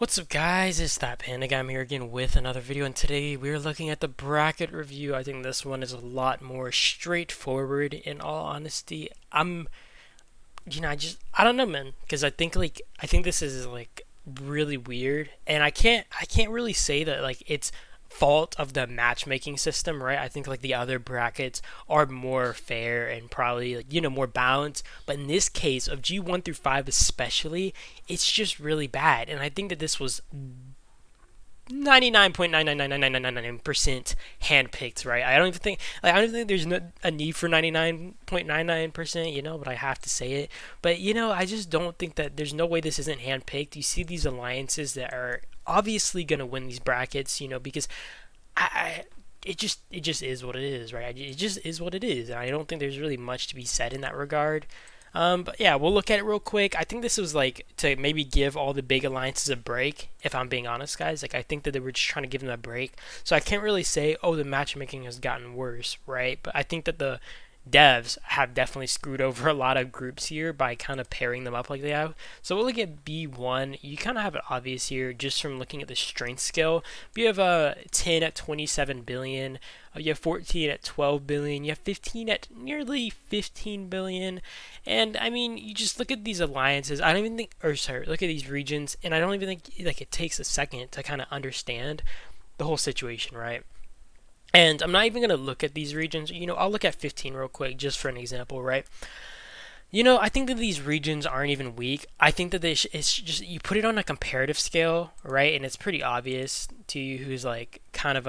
What's up guys, it's that Panda Guy. I'm here again with another video, and today we're looking at the bracket review. I think this one is a lot more straightforward. In all honesty, I don't know, man, because I think this is like really weird, and I can't really say that like it's fault of the matchmaking system, right? I think like the other brackets are more fair and probably like more balanced, but in this case of G1 through 5 especially, it's just really bad, and I think that this was 99.9999999% handpicked, right? I don't even think there's a need for 99.99%, but I have to say it. But I just don't think that there's no way this isn't handpicked. You see these alliances that are obviously gonna win these brackets, because I it just is what it is, right? It just is what it is, and I don't think there's really much to be said in that regard. But yeah, we'll look at it real quick. I think this was like to maybe give all the big alliances a break, if I'm being honest, guys. Like, I think that they were just trying to give them a break. So I can't really say, oh, the matchmaking has gotten worse, right? But I think that the devs have definitely screwed over a lot of groups here by kind of pairing them up like they have. So we'll look at B1. You kind of have it obvious here just from looking at the strength scale. You have 10 at 27 billion. You have 14 at 12 billion. You have 15 at nearly 15 billion. And I mean, you just look at these alliances. I don't even think, or sorry, look at these regions, and I don't even think like it takes a second to kind of understand the whole situation, right? And I'm not even going to look at these regions. I'll look at 15 real quick just for an example, right? I think that these regions aren't even weak. I think that it's just you put it on a comparative scale, right? And it's pretty obvious to you who's like kind of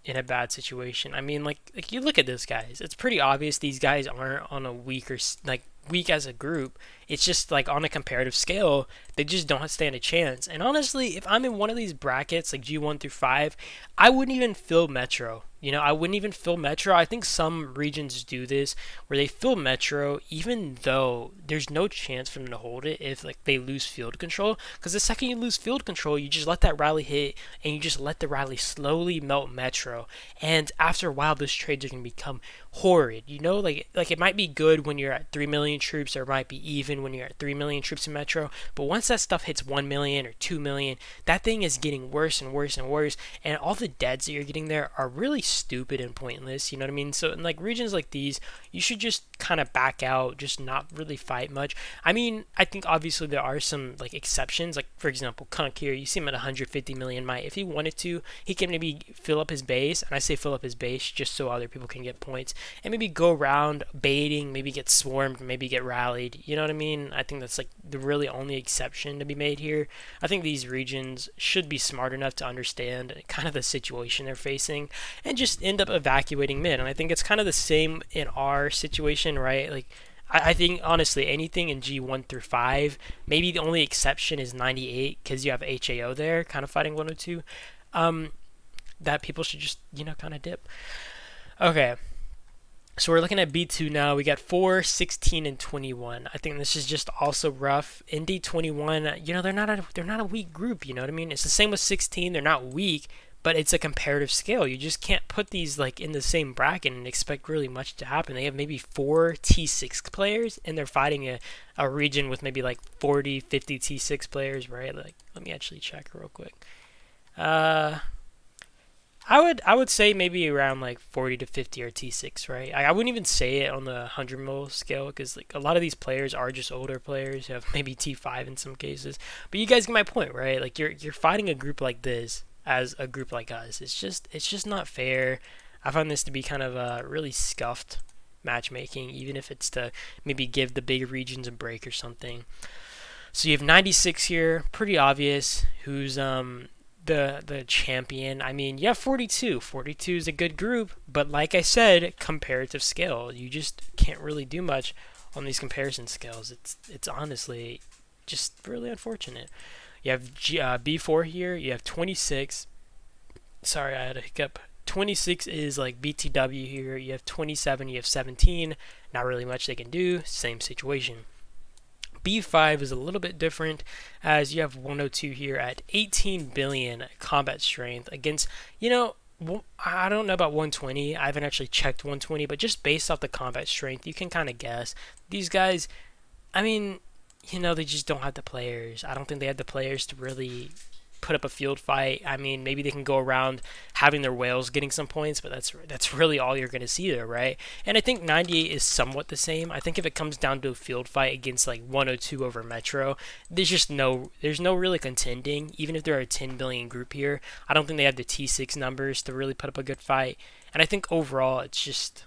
in a bad situation. I mean, like you look at this guys. It's pretty obvious these guys aren't on a weaker like weak as a group. It's just like on a comparative scale, they just don't stand a chance. And honestly, if I'm in one of these brackets like G1 through 5, I wouldn't even fill Metro. I wouldn't even fill Metro. I think some regions do this where they fill Metro even though there's no chance for them to hold it if like they lose field control. Because the second you lose field control, you just let that rally hit and you just let the rally slowly melt Metro. And after a while, those trades are going to become horrid. Like it might be good when you're at 3 million troops, or it might be even when you're at 3 million troops in Metro. But once that stuff hits 1 million or 2 million, that thing is getting worse and worse and worse. And all the deads that you're getting there are really stupid and pointless. You know what I mean? So in like regions like these, you should just kind of back out, just not really fight much. I mean, I think obviously there are some like exceptions. Like for example, Kunk here, you see him at 150 million might. If he wanted to, he can maybe fill up his base. And I say fill up his base just so other people can get points and maybe go around baiting, maybe get swarmed, maybe get rallied. You know what I mean? I think that's like the really only exception to be made here. I think these regions should be smart enough to understand kind of the situation they're facing and just end up evacuating mid. And I think it's kind of the same in our situation, right? Like, I think honestly anything in G1 through 5, maybe the only exception is 98 because you have HAO there kind of fighting 102. That people should just, kind of dip. Okay. So we're looking at B2 now. We got 4, 16, and 21. I think this is just also rough. In D21, they're not a weak group. You know what I mean? It's the same with 16. They're not weak, but it's a comparative scale. You just can't put these like in the same bracket and expect really much to happen. They have maybe 4 T6 players, and they're fighting a region with maybe like 40, 50 T6 players, right? Like, let me actually check real quick. I would say maybe around like 40 to 50 or T6, right? I wouldn't even say it on the 100 mil scale because like a lot of these players are just older players who have maybe T5 in some cases. But you guys get my point, right? Like you're fighting a group like this as a group like us. It's just not fair. I find this to be kind of a really scuffed matchmaking, even if it's to maybe give the big regions a break or something. So you have 96 here, pretty obvious who's the champion. I mean, yeah, 42. 42 is a good group, but like I said, comparative scale. You just can't really do much on these comparison scales. It's honestly just really unfortunate. You have B4 here. You have 26. Sorry, I had a hiccup. 26 is like BTW here. You have 27. You have 17. Not really much they can do. Same situation. B5 is a little bit different as you have 102 here at 18 billion combat strength against, I don't know about 120. I haven't actually checked 120, but just based off the combat strength, you can kind of guess. These guys, I mean, they just don't have the players. I don't think they have the players to really put up a field fight. I mean, maybe they can go around having their whales getting some points, but that's really all you're going to see there, right? And I think 98 is somewhat the same. I think if it comes down to a field fight against like 102 over Metro, there's no really contending. Even if they're a 10 billion group here, I don't think they have the T6 numbers to really put up a good fight. And I think overall, it's just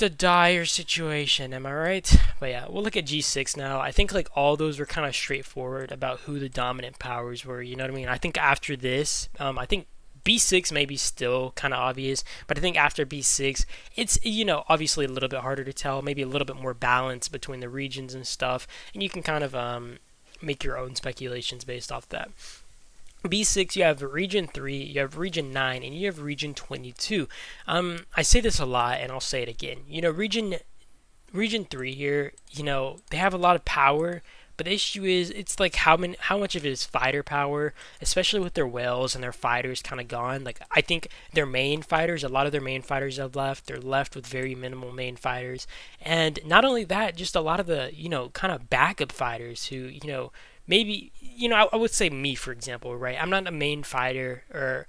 a dire situation, am I right? But yeah, we'll look at G6 now. I think like all those were kind of straightforward about who the dominant powers were, you know what I mean? I think after this, I think B6 maybe still kind of obvious, but I think after B6, it's, obviously a little bit harder to tell, maybe a little bit more balance between the regions and stuff, and you can kind of make your own speculations based off that. B6, you have Region 3, you have Region 9, and you have Region 22. I say this a lot, and I'll say it again. Region 3 here, they have a lot of power, but the issue is, it's like how much of it is fighter power, especially with their whales and their fighters kind of gone. Like, I think their main fighters, a lot of their main fighters have left. They're left with very minimal main fighters. And not only that, just a lot of the, kind of backup fighters who, maybe, I would say me, for example, right? I'm not a main fighter, or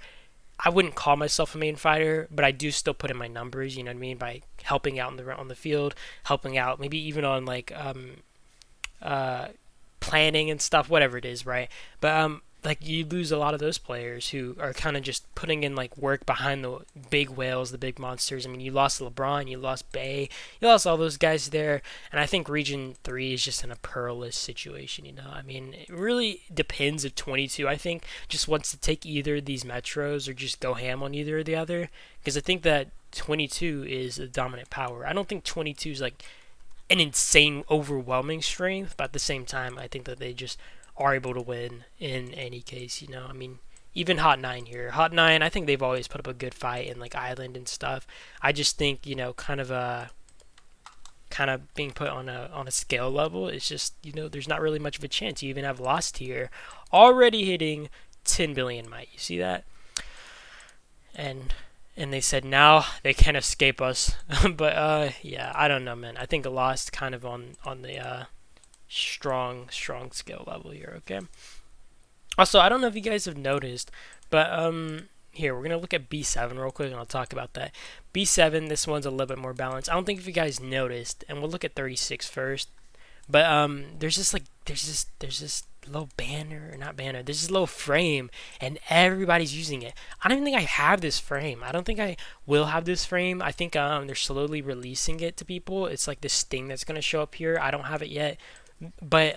I wouldn't call myself a main fighter, but I do still put in my numbers, you know what I mean, by helping out on the field, helping out, maybe even on like uh, planning and stuff, whatever it is, right? But like you lose a lot of those players who are kind of just putting in like work behind the big whales, the big monsters. I mean, you lost LeBron, you lost Bay, you lost all those guys there, and I think Region 3 is just in a perilous situation. I mean, it really depends if 22, I think, just wants to take either of these metros or just go ham on either or the other, because I think that 22 is a dominant power. I don't think 22 is like an insane, overwhelming strength, but at the same time, I think that they just are able to win in any case. I mean, even Hot 9 here. Hot 9, I think they've always put up a good fight in like Island and stuff. I just think, kind of being put on a scale level, it's just, there's not really much of a chance. You even have Lost here already hitting 10 billion might. You see that? And they said now they can't escape us. But yeah, I don't know, man. I think Lost kind of on the strong skill level here. Okay. Also, I don't know if you guys have noticed, but here we're gonna look at B7 real quick, and I'll talk about that. B7, this one's a little bit more balanced. I don't think if you guys noticed, and we'll look at 36 first. But there's this little banner, or not banner. There's this little frame, and everybody's using it. I don't even think I have this frame. I don't think I will have this frame. I think they're slowly releasing it to people. It's like this thing that's gonna show up here. I don't have it yet. But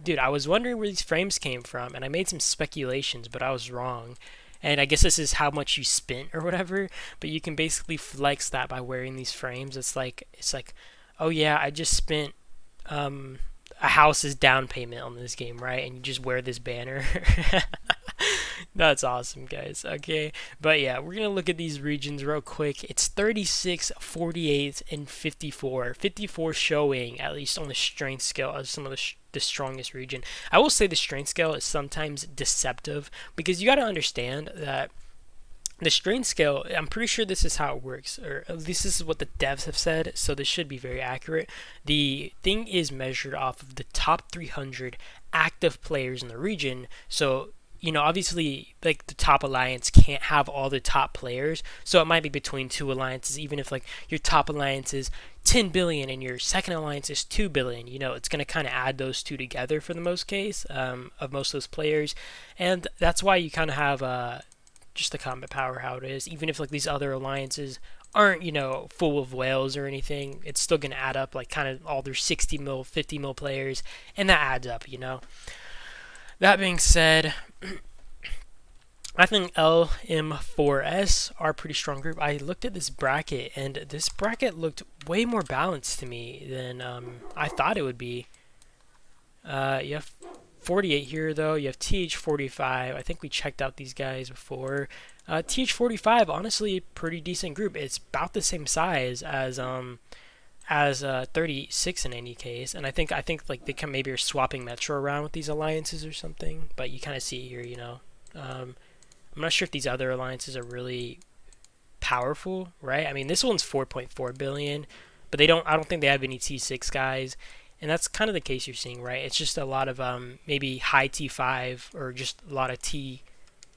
dude, I was wondering where these frames came from, and I made some speculations, but I was wrong. And I guess this is how much you spent or whatever. But you can basically flex that by wearing these frames. It's like, oh yeah, I just spent a house's down payment on this game, right? And you just wear this banner. That's awesome, guys. Okay, but yeah, we're gonna look at these regions real quick. It's 36, 48, and 54. 54 showing, at least on the strength scale, as some of the strongest region. I will say the strength scale is sometimes deceptive, because you got to understand that the strength scale, I'm pretty sure this is how it works, or at least this is what the devs have said, so this should be very accurate. The thing is measured off of the top 300 active players in the region. So obviously, like, the top alliance can't have all the top players, so it might be between two alliances. Even if like your top alliance is 10 billion and your second alliance is 2 billion, it's going to kind of add those two together for the most case of most of those players. And that's why you kind of have just the combat power how it is. Even if like these other alliances aren't full of whales or anything, it's still going to add up, like kind of all their 60 mil 50 mil players, and that adds up. That being said, I think LM4S are a pretty strong group. I looked at this bracket, and this bracket looked way more balanced to me than I thought it would be. You have 48 here, though. You have TH45. I think we checked out these guys before. TH45, honestly, a pretty decent group. It's about the same size as 36 in any case, and I think like they can maybe are swapping Metro around with these alliances or something, but you kind of see here, I'm not sure if these other alliances are really powerful, right? I mean, this one's 4.4 billion, but I don't think they have any T6 guys, And that's kind of the case you're seeing, right? It's just a lot of maybe high T5 or just a lot of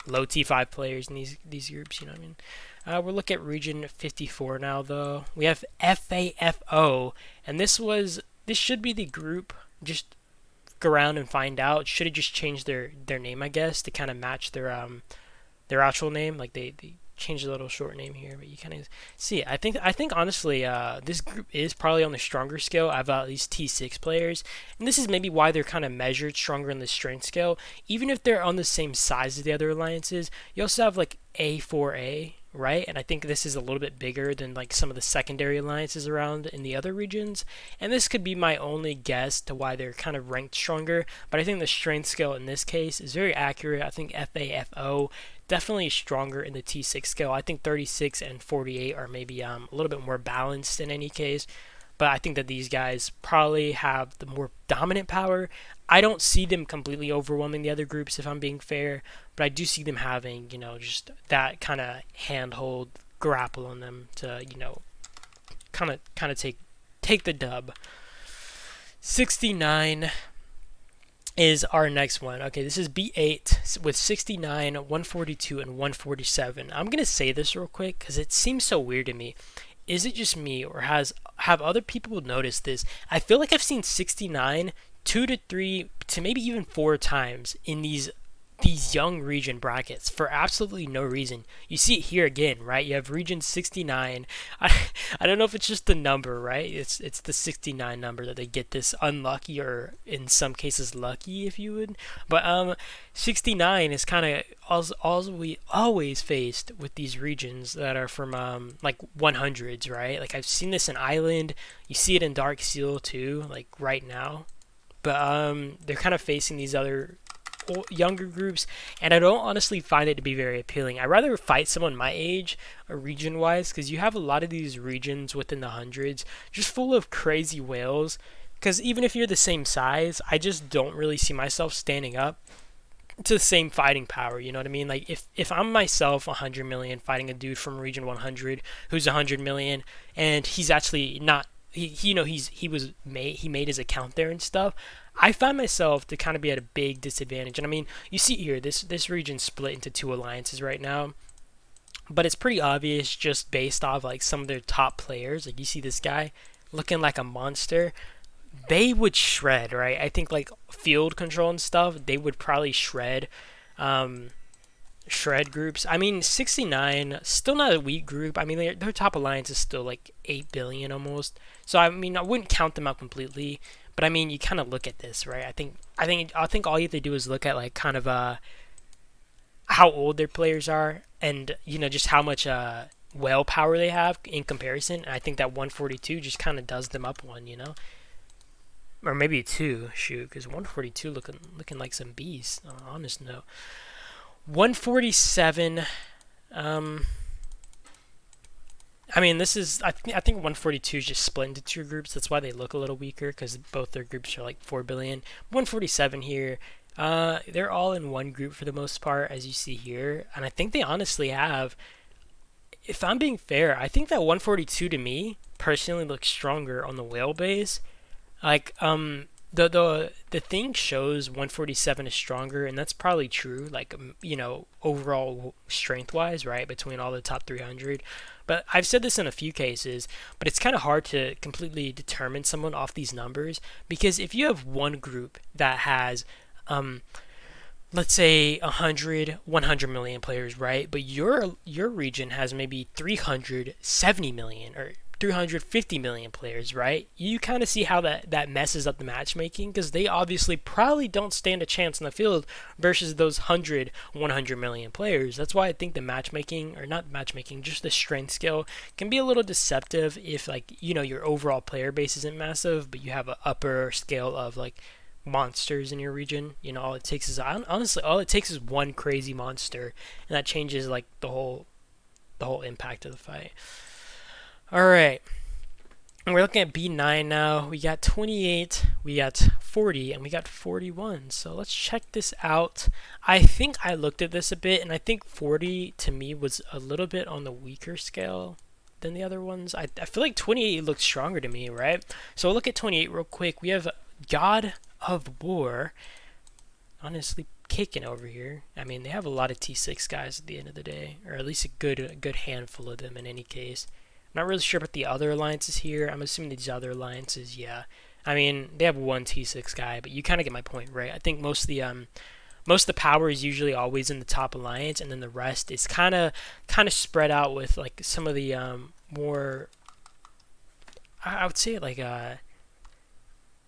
low T5 players in these groups. You know what I mean? We'll look at region 54 now, though. We have FAFO, and this should be the group. Just go around and find out. Should have just changed their name, I guess, to kind of match their actual name. Like they changed a little short name here, but you kind of see it. I think honestly, this group is probably on the stronger scale. I've at least T6 players, and this is maybe why they're kind of measured stronger in the strength scale. Even if they're on the same size as the other alliances, you also have like A4A, right? And I think this is a little bit bigger than like some of the secondary alliances around in the other regions. And this could be my only guess to why they're kind of ranked stronger. But I think the strength scale in this case is very accurate. I think FAFO definitely stronger in the T6 scale. I think 36 and 48 are maybe a little bit more balanced in any case. But I think that these guys probably have the more dominant power. I don't see them completely overwhelming the other groups if I'm being fair, but I do see them having, just that kind of handhold grapple on them to, kind of take the dub. 69 is our next one. Okay, this is B8 with 69, 142, and 147. I'm going to say this real quick because it seems so weird to me. Is it just me, or have other people noticed this? I feel like I've seen 69 2 to 3 to maybe even 4 times in these young region brackets for absolutely no reason. You see it here again, right? You have region 69. I don't know if it's just the number, right? It's the 69 number that they get this unlucky, or in some cases lucky, if you would. But 69 is kind of all we always faced with these regions that are from like 100s, right? Like I've seen this in Island. You see it in Dark Seal too, like right now. But they're kind of facing these other younger groups, and I don't honestly find it to be very appealing. I'd rather fight someone my age, region wise, because you have a lot of these regions within the hundreds just full of crazy whales. Because even if you're the same size, I just don't really see myself standing up to the same fighting power. You know what I mean? Like if I'm myself 100 million fighting a dude from region 100 who's 100 million, and he's actually not, he made his account there and stuff, I find myself to kind of be at a big disadvantage. And I mean, you see here, this region split into 2 alliances right now, but it's pretty obvious just based off like some of their top players. Like you see this guy looking like a monster. They would shred, right? I think like field control and stuff, they would probably shred groups. I mean, 69 still not a weak group. I mean, their top alliance is still like 8 billion almost. So I mean, I wouldn't count them out completely. But I mean, you kind of look at this, right? I think all you have to do is look at like kind of how old their players are, and just how much whale power they have in comparison. And I think that 142 just kind of does them up one, or maybe 2. Shoot, because 142 looking like some beast. On an honest note, 147. I mean, this is I think 142 is just split into 2 groups. That's why they look a little weaker, because both their groups are like 4 billion. 147 here, they're all in one group for the most part, as you see here, and I think they honestly have. If I'm being fair, I think that 142 to me personally looks stronger on the whale base. Like the thing shows 147 is stronger, and that's probably true. Like overall strength wise, right, between all the top 300. But I've said this in a few cases, but it's kind of hard to completely determine someone off these numbers, because if you have one group that has, let's say 100 million players, right? But your region has maybe 370 million or 350 million players, right? You kind of see how that messes up the matchmaking, because they obviously probably don't stand a chance in the field versus those 100 million players. That's why I think the matchmaking, or not matchmaking, just the strength scale can be a little deceptive if like your overall player base isn't massive, but you have an upper scale of like monsters in your region. All it takes is one crazy monster, and that changes like the whole impact of the fight. Alright, we're looking at B9 now. We got 28, we got 40, and we got 41. So let's check this out. I think I looked at this a bit, and I think 40 to me was a little bit on the weaker scale. than the other ones. I feel like 28 looks stronger to me, right? So we'll look at 28 real quick. We have God of War, honestly kicking over here. I mean, they have a lot of T6 guys at the end of the day, or at least a good handful of them in any case. I'm not really sure about the other alliances here. I'm assuming these other alliances, yeah. I mean, they have one T6 guy, but you kind of get my point, right? I think most of the power is usually always in the top alliance, and then the rest is kind of spread out with like some of the more. I would say like I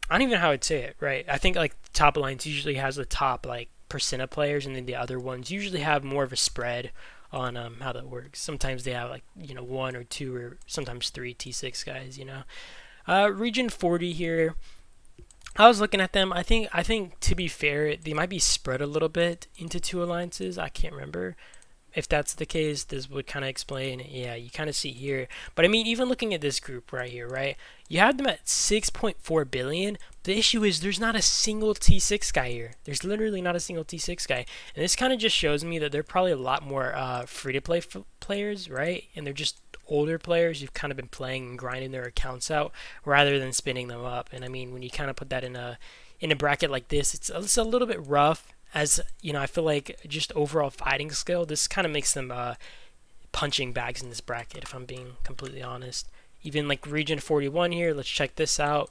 don't even know how I'd say it, right? I think like the top alliance usually has the top like percent of players, and then the other ones usually have more of a spread on how that works. Sometimes they have like one or two or sometimes three T6 guys. Region 40 here. I was looking at them. I think to be fair, they might be spread a little bit into two alliances. I can't remember. If that's the case, this would kind of explain. Yeah, you kind of see here. But I mean, even looking at this group right here, right? You have them at 6.4 billion. The issue is there's not a single T6 guy here. There's literally not a single T6 guy. And this kind of just shows me that they're probably a lot more free-to-play players, right? And they're just older players who've kind of been playing and grinding their accounts out rather than spinning them up. And I mean, when you kind of put that in a bracket like this, it's a little bit rough. As I feel like just overall fighting skill, this kind of makes them punching bags in this bracket, if I'm being completely honest. Even like region 41 here, let's check this out.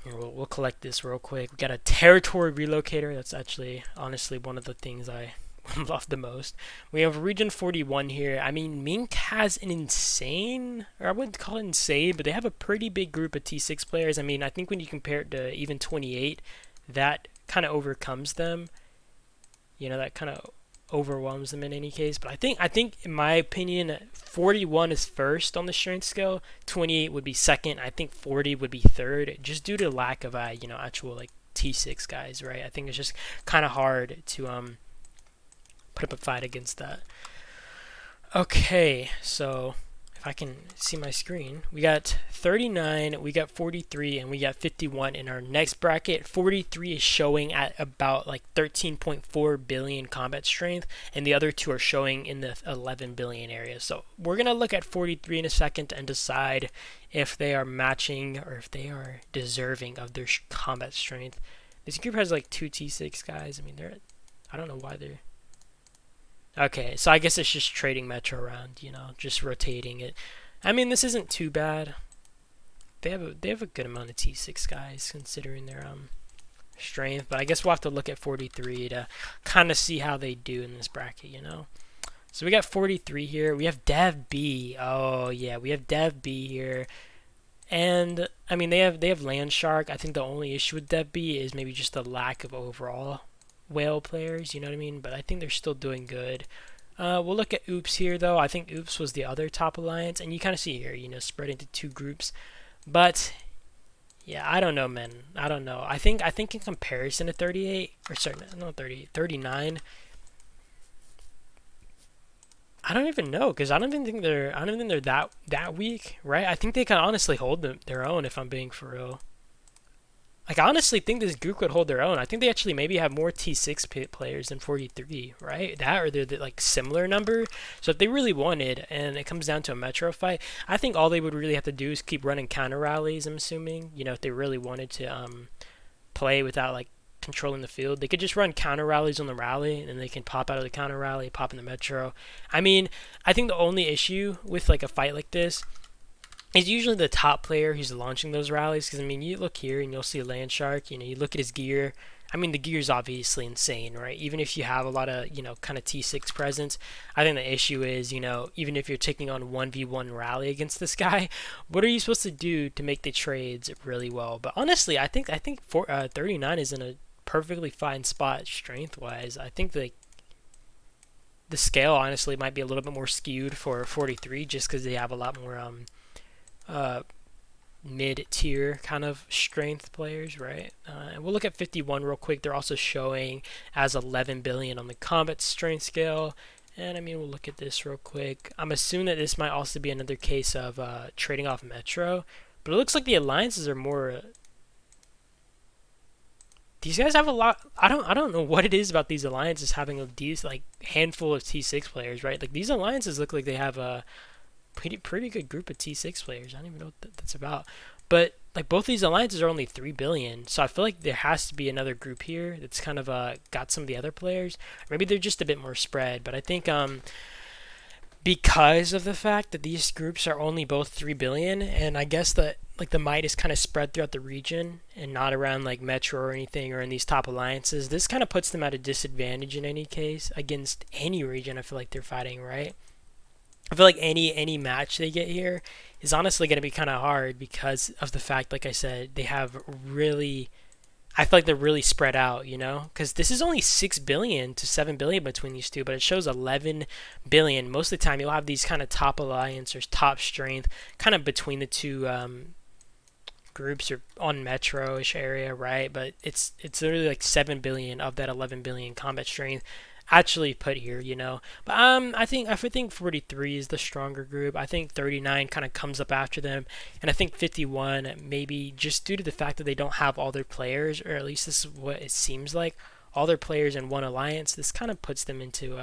Here, we'll collect this real quick. We got a territory relocator. That's actually, honestly, one of the things I love the most. We have region 41 here. I mean, Mink has an insane, or I wouldn't call it insane, but they have a pretty big group of T6 players. I mean, I think when you compare it to even 28, that kind of overcomes them. That kind of overwhelms them in any case. But I think in my opinion, 41 is first on the strength scale. 28 would be second. I think 40 would be third, just due to lack of actual like T6 guys, right? I think it's just kind of hard to put up a fight against that. Okay, so if I can see my screen, we got 39, we got 43, and we got 51 in our next bracket. 43 is showing at about like 13.4 billion combat strength, and the other two are showing in the 11 billion area. So we're going to look at 43 in a second and decide if they are matching or if they are deserving of their combat strength. This group has like two T6 guys. I mean, I don't know why they're... Okay, so I guess it's just trading Metro around, just rotating it. I mean, this isn't too bad. They have a good amount of T6 guys considering their strength, but I guess we'll have to look at 43 to kind of see how they do in this bracket, So we got 43 here. We have Dev B. Oh yeah, we have Dev B here. And I mean, they have Land Shark. I think the only issue with Dev B is maybe just the lack of overall whale players, you know what I mean? But I think they're still doing good. We'll look at Oops here, though. I think Oops was the other top alliance, and you kind of see here, spread into two groups. But yeah, I don't know, man. I don't know. I think in comparison to 38, or sorry, not 38, 39. I don't even know, because I don't even think they're that weak, right? I think they can honestly hold their own, if I'm being for real. Like, I honestly think this group could hold their own. I think they actually maybe have more T6 players than 43, right? That or they're like similar number. So if they really wanted, and it comes down to a Metro fight, I think all they would really have to do is keep running counter rallies, I'm assuming. If they really wanted to play without like controlling the field, they could just run counter rallies on the rally, and then they can pop out of the counter rally, pop in the Metro. I mean, I think the only issue with like a fight like this is usually the top player who's launching those rallies. Because I mean, you look here and you'll see a Land Shark. You look at his gear. I mean, the gear is obviously insane, right? Even if you have a lot of kind of T6 presence, I think the issue is even if you're taking on 1v1 rally against this guy, what are you supposed to do to make the trades really well? But honestly, I think 39 is in a perfectly fine spot strength wise. I think the scale honestly might be a little bit more skewed for 43 just because they have a lot more mid-tier kind of strength players, right? And we'll look at 51 real quick. They're also showing as 11 billion on the combat strength scale. And I mean, we'll look at this real quick. I'm assuming that this might also be another case of trading off Metro, but it looks like the alliances are more. These guys have a lot. I don't know what it is about these alliances having these like handful of T6 players, right? Like these alliances look like they have pretty good group of T6 players. I don't even know what that's about. But like both these alliances are only 3 billion, so I feel like there has to be another group here that's kind of got some of the other players. Maybe they're just a bit more spread, but I think because of the fact that these groups are only both 3 billion, and I guess that like the might is kind of spread throughout the region and not around like Metro or anything or in these top alliances, this kind of puts them at a disadvantage in any case against any region I feel like they're fighting, right? I feel like any match they get here is honestly going to be kind of hard because of the fact, like I said, they have really. I feel like they're really spread out, you know, because this is only 6 billion to 7 billion between these two, but it shows 11 billion. Most of the time, you'll have these kind of top alliance or top strength, kind of between the two groups or on metro-ish area, right? But it's literally like 7 billion of that 11 billion combat strength actually put here, you know. But I think 43 is the stronger group. I think 39 kind of comes up after them, and I think 51 maybe just due to the fact that they don't have all their players, or at least this is what it seems like, all their players in one alliance. This kind of puts them into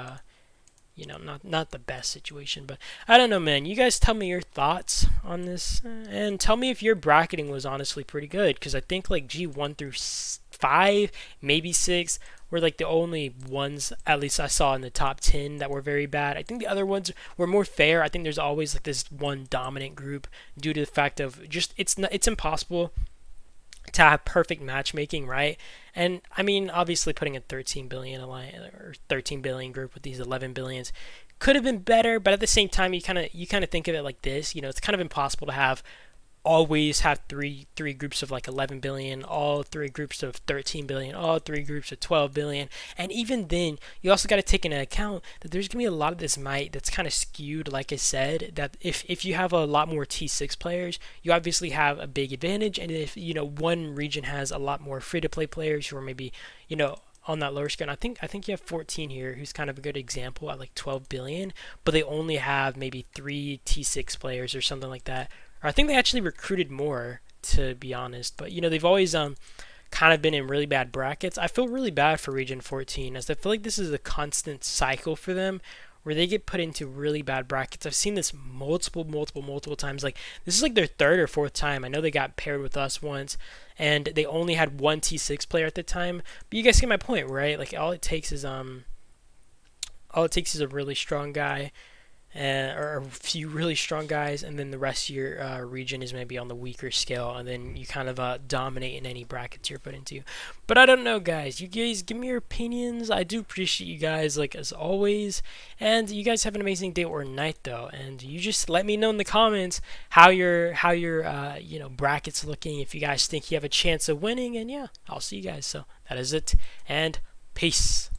you know, not the best situation. But I don't know, man. You guys tell me your thoughts on this, and tell me if your bracketing was honestly pretty good, because I think like G1 through 5, maybe 6 were like the only ones at least I saw in the top 10 that were very bad. I think the other ones were more fair. I think there's always like this one dominant group due to the fact of just it's impossible to have perfect matchmaking, right? And I mean, obviously putting a 13 billion alliance or 13 billion group with these 11 billions could have been better, but at the same time you kind of think of it like this, you know, it's kind of impossible to have always have three groups of like 11 billion, all three groups of 13 billion, all three groups of 12 billion. And even then, you also got to take into account that there's going to be a lot of this might that's kind of skewed, like I said, that if you have a lot more T6 players, you obviously have a big advantage. And if, you know, one region has a lot more free-to-play players who are maybe, you know, on that lower scale. I think you have 14 here, who's kind of a good example at like 12 billion, but they only have maybe 3 T6 players or something like that. Or I think they actually recruited more, to be honest. But you know, they've always kind of been in really bad brackets. I feel really bad for Region 14, as I feel like this is a constant cycle for them where they get put into really bad brackets. I've seen this multiple times. Like this is like their third or fourth time. I know they got paired with us once, and they only had one T6 player at the time. But you guys get my point, right? Like all it takes is a really strong guy, or a few really strong guys, and then the rest of your region is maybe on the weaker scale, and then you kind of dominate in any brackets you're put into. But I don't know, guys. You guys give me your opinions. I do appreciate you guys, like as always. And you guys have an amazing day or night, though. And you just let me know in the comments how your you know, brackets looking. If you guys think you have a chance of winning, and yeah, I'll see you guys. So that is it, and peace.